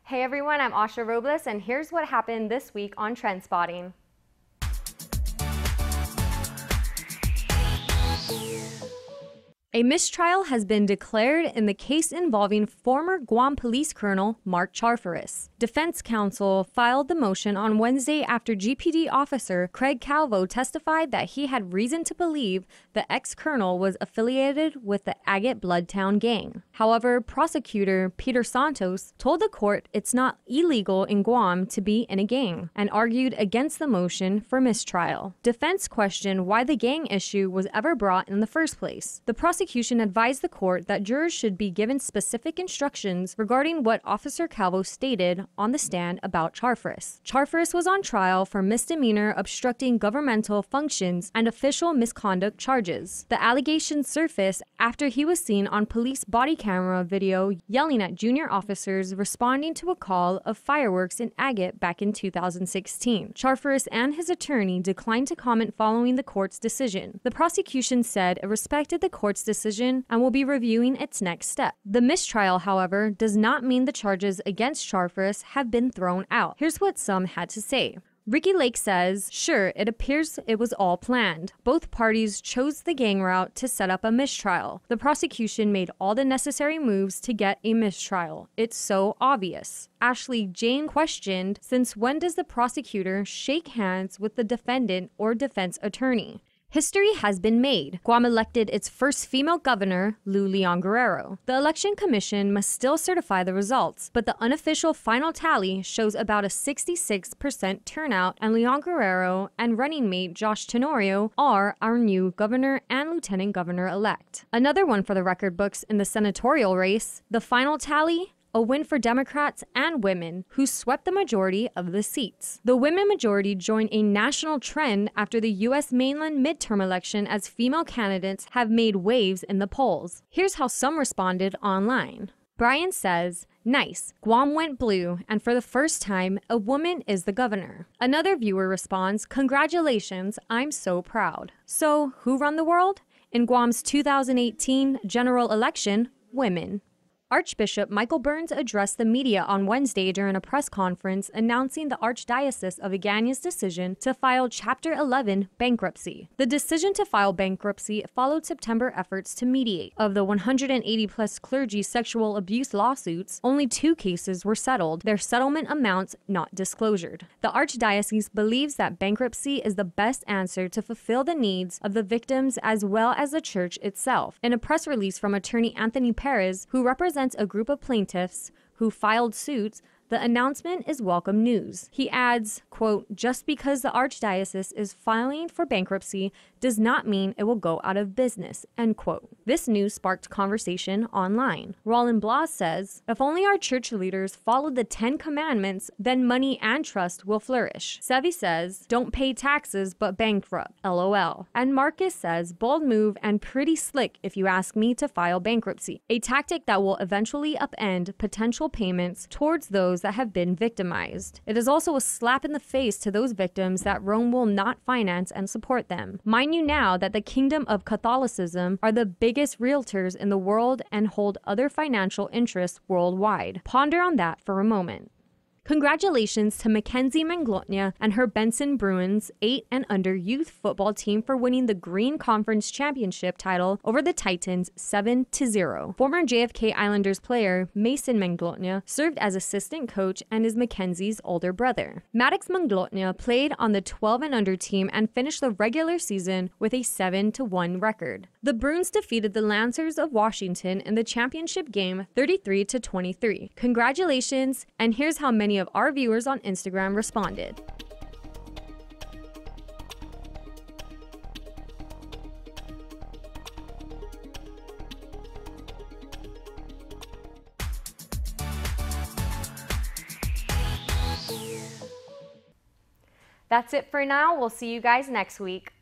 Hey everyone, I'm Asha Robles, and here's what happened this week on TrendSpotting. A mistrial has been declared in the case involving former Guam police colonel Mark Charfaurous. Defense counsel filed the motion on Wednesday after GPD officer Craig Calvo testified that he had reason to believe the ex-colonel was affiliated with the Agate Bloodtown gang. However, prosecutor Peter Santos told the court it's not illegal in Guam to be in a gang and argued against the motion for mistrial. Defense questioned why the gang issue was ever brought in the first place. The prosecution advised the court that jurors should be given specific instructions regarding what Officer Calvo stated on the stand about Charfaurous. Charfaurous was on trial for misdemeanor obstructing governmental functions and official misconduct charges. The allegations surfaced after he was seen on police body camera video yelling at junior officers responding to a call of fireworks in Agate back in 2016. Charfaurous and his attorney declined to comment following the court's decision. The prosecution said it respected the court's decision and will be reviewing its next step. The mistrial, however, does not mean the charges against Charfaurous have been thrown out. Here's what some had to say. Ricky Lake says, "Sure, it appears it was all planned. Both parties chose the gang route to set up a mistrial. The prosecution made all the necessary moves to get a mistrial. It's so obvious." Ashley Jane questioned, "Since when does the prosecutor shake hands with the defendant or defense attorney?" History has been made. Guam elected its first female governor, Leon Guerrero. The Election Commission must still certify the results, but the unofficial final tally shows about a 66% turnout, and Leon Guerrero and running mate Josh Tenorio are our new governor and lieutenant governor-elect. Another one for the record books in the senatorial race, the final tally, a win for Democrats and women, who swept the majority of the seats. The women majority joined a national trend after the U.S. mainland midterm election, as female candidates have made waves in the polls. Here's how some responded online. Brian says, "Nice, Guam went blue, and for the first time, a woman is the governor." Another viewer responds, "Congratulations, I'm so proud." So, who run the world? In Guam's 2018 general election, women. Archbishop Michael Burns addressed the media on Wednesday during a press conference announcing the Archdiocese of Guamanians' decision to file Chapter 11 bankruptcy. The decision to file bankruptcy followed September efforts to mediate. Of the 180-plus clergy sexual abuse lawsuits, only 2 cases were settled, their settlement amounts not disclosed. The Archdiocese believes that bankruptcy is the best answer to fulfill the needs of the victims as well as the church itself. In a press release from attorney Anthony Perez, who represents a group of plaintiffs who filed suits, the announcement is welcome news. He adds, quote, "Just because the Archdiocese is filing for bankruptcy does not mean it will go out of business," end quote. This news sparked conversation online. Roland Blas says, "If only our church leaders followed the 10 commandments, then money and trust will flourish." Sevi says, "Don't pay taxes but bankrupt, LOL." And Marcus says, "Bold move and pretty slick if you ask me to file bankruptcy, a tactic that will eventually upend potential payments towards those that have been victimized. It is also a slap in the face to those victims that Rome will not finance and support them. Mind you now that the Kingdom of Catholicism are the biggest realtors in the world and hold other financial interests worldwide. Ponder on that for a moment." Congratulations to Mackenzie Manglotnia and her Benson Bruins 8 and under youth football team for winning the Green Conference Championship title over the Titans 7-0. Former JFK Islanders player Mason Manglotnia served as assistant coach and is Mackenzie's older brother. Maddox Manglotnia played on the 12 and under team and finished the regular season with a 7-1 record. The Bruins defeated the Lancers of Washington in the championship game 33-23. Congratulations, and here's how many of our viewers on Instagram responded. That's it for now. We'll see you guys next week.